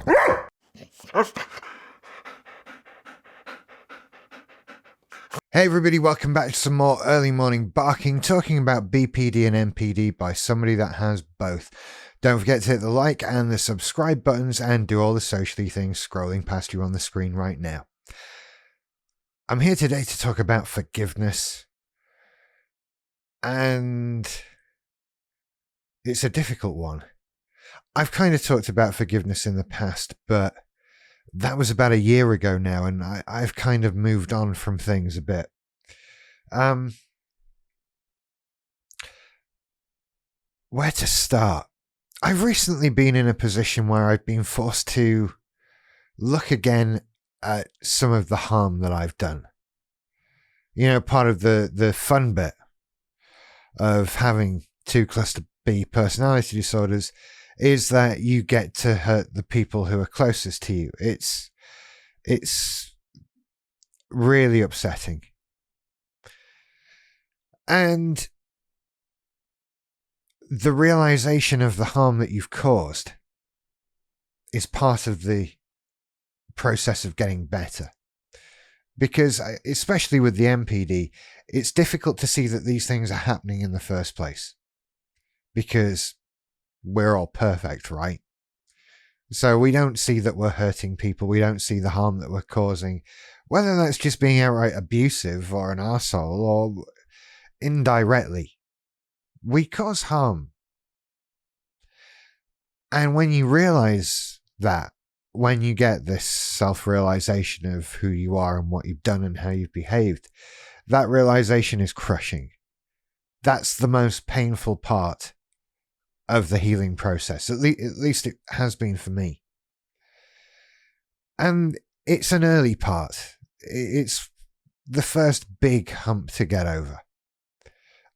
Hey everybody, welcome back to some more early morning barking, talking about BPD and NPD by somebody that has both. Don't forget to hit the like and the subscribe buttons and do all the socially things scrolling past you on the screen right now. I'm here today to talk about forgiveness, and it's a difficult one. I've kind of talked about forgiveness in the past, but that was about a year ago now, and I've kind of moved on from things a bit. Where to start? I've recently been in a position where I've been forced to look again at some of the harm that I've done. You know, part of the fun bit of having 2 cluster B personality disorders is that you get to hurt the people who are closest to you. It's really upsetting. And the realization of the harm that you've caused is part of the process of getting better. Because, especially with the NPD, it's difficult to see that these things are happening in the first place. Because we're all perfect, right? So we don't see that we're hurting people. We don't see the harm that we're causing. Whether that's just being outright abusive or an arsehole or indirectly, we cause harm. And when you realize that, when you get this self-realization of who you are and what you've done and how you've behaved, that realization is crushing. That's the most painful part of the healing process. At least it has been for me. And it's an early part. It's the first big hump to get over.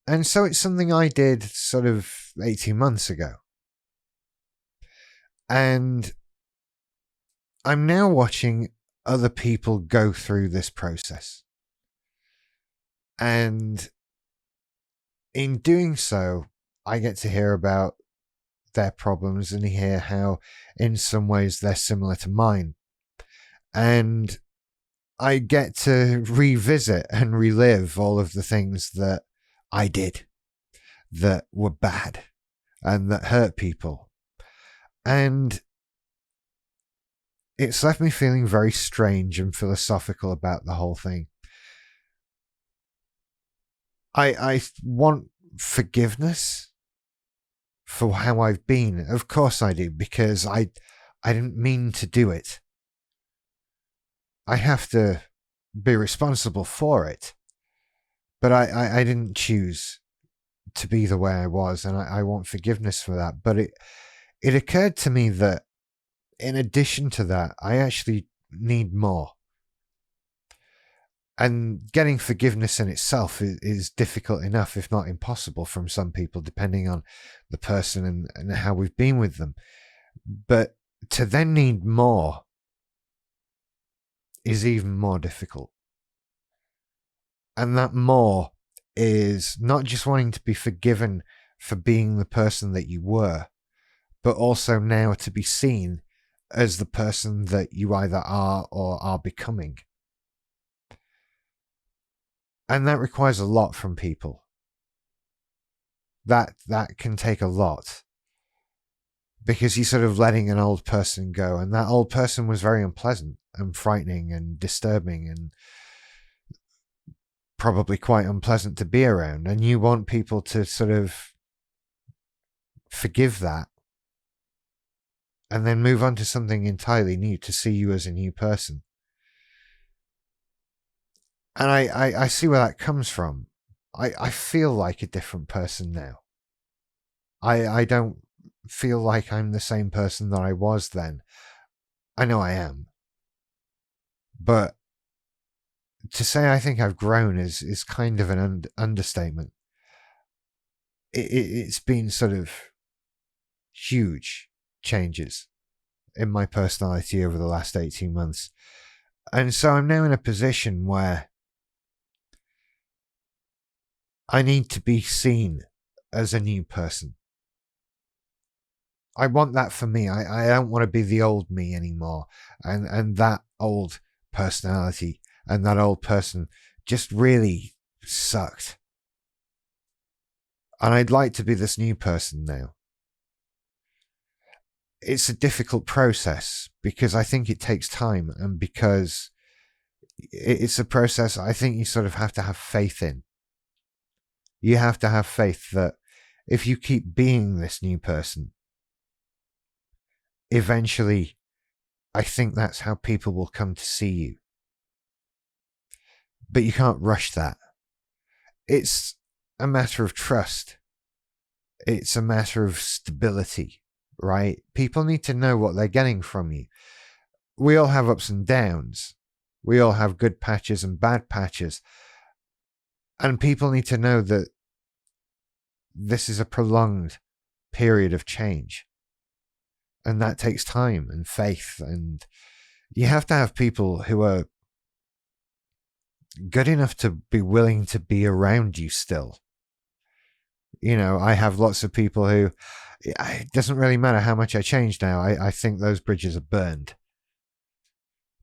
And so it's something I did sort of 18 months ago. And I'm now watching other people go through this process. And in doing so, I get to hear about their problems and hear how in some ways they're similar to mine. And I get to revisit and relive all of the things that I did that were bad and that hurt people. And it's left me feeling very strange and philosophical about the whole thing. I want forgiveness for how I've been. Of course I do, because I didn't mean to do it. I have to be responsible for it. But I didn't choose to be the way I was, and I want forgiveness for that. But it occurred to me that in addition to that, I actually need more. And getting forgiveness in itself is difficult enough, if not impossible, from some people, depending on the person and how we've been with them. But to then need more is even more difficult. And that more is not just wanting to be forgiven for being the person that you were, but also now to be seen as the person that you either are or are becoming. And that requires a lot from people. That can take a lot. Because you're sort of letting an old person go. And that old person was very unpleasant and frightening and disturbing and probably quite unpleasant to be around. And you want people to sort of forgive that and then move on to something entirely new, to see you as a new person. And I see where that comes from. I feel like a different person now. I don't feel like I'm the same person that I was then. I know I am. But to say I think I've grown is kind of an understatement. It's been sort of huge changes in my personality over the last 18 months. And so I'm now in a position where I need to be seen as a new person. I want that for me. I don't want to be the old me anymore. And that old personality and that old person just really sucked. And I'd like to be this new person now. It's a difficult process because I think it takes time, and because it's a process I think you sort of have to have faith in. You have to have faith that if you keep being this new person, eventually, I think that's how people will come to see you. But you can't rush that. It's a matter of trust. It's a matter of stability, right? People need to know what they're getting from you. We all have ups and downs. We all have good patches and bad patches. And people need to know that this is a prolonged period of change. And that takes time and faith. And you have to have people who are good enough to be willing to be around you still. You know, I have lots of people who, it doesn't really matter how much I change now. I think those bridges are burned.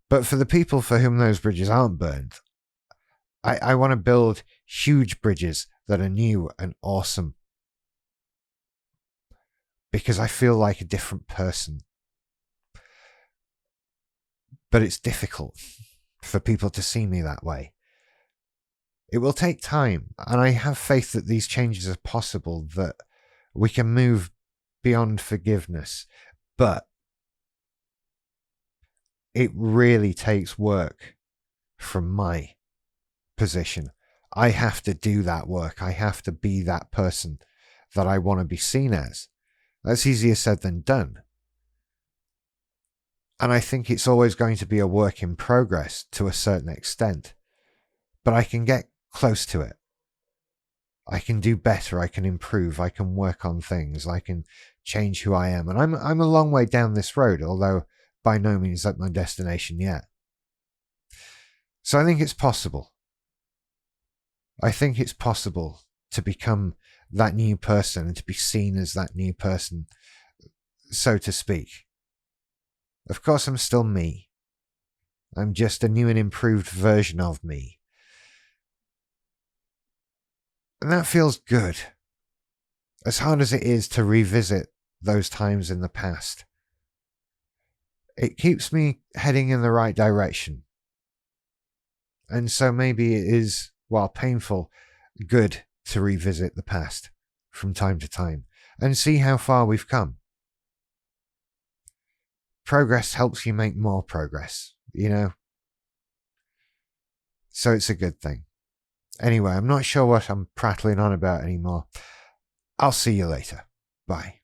But for the people for whom those bridges aren't burned, I want to build huge bridges that are new and awesome. Because I feel like a different person. But it's difficult for people to see me that way. It will take time, and I have faith that these changes are possible, that we can move beyond forgiveness. But it really takes work from my position. I have to do that work. I have to be that person that I want to be seen as. That's easier said than done. And I think it's always going to be a work in progress to a certain extent. But I can get close to it. I can do better. I can improve. I can work on things. I can change who I am. And I'm a long way down this road, although by no means at my destination yet. So I think it's possible. I think it's possible to become that new person and to be seen as that new person, so to speak. Of course, I'm still me. I'm just a new and improved version of me. And that feels good. As hard as it is to revisit those times in the past, it keeps me heading in the right direction. And so maybe it is, while painful, good to revisit the past from time to time and see how far we've come. Progress helps you make more progress, you know? So it's a good thing. Anyway, I'm not sure what I'm prattling on about anymore. I'll see you later. Bye.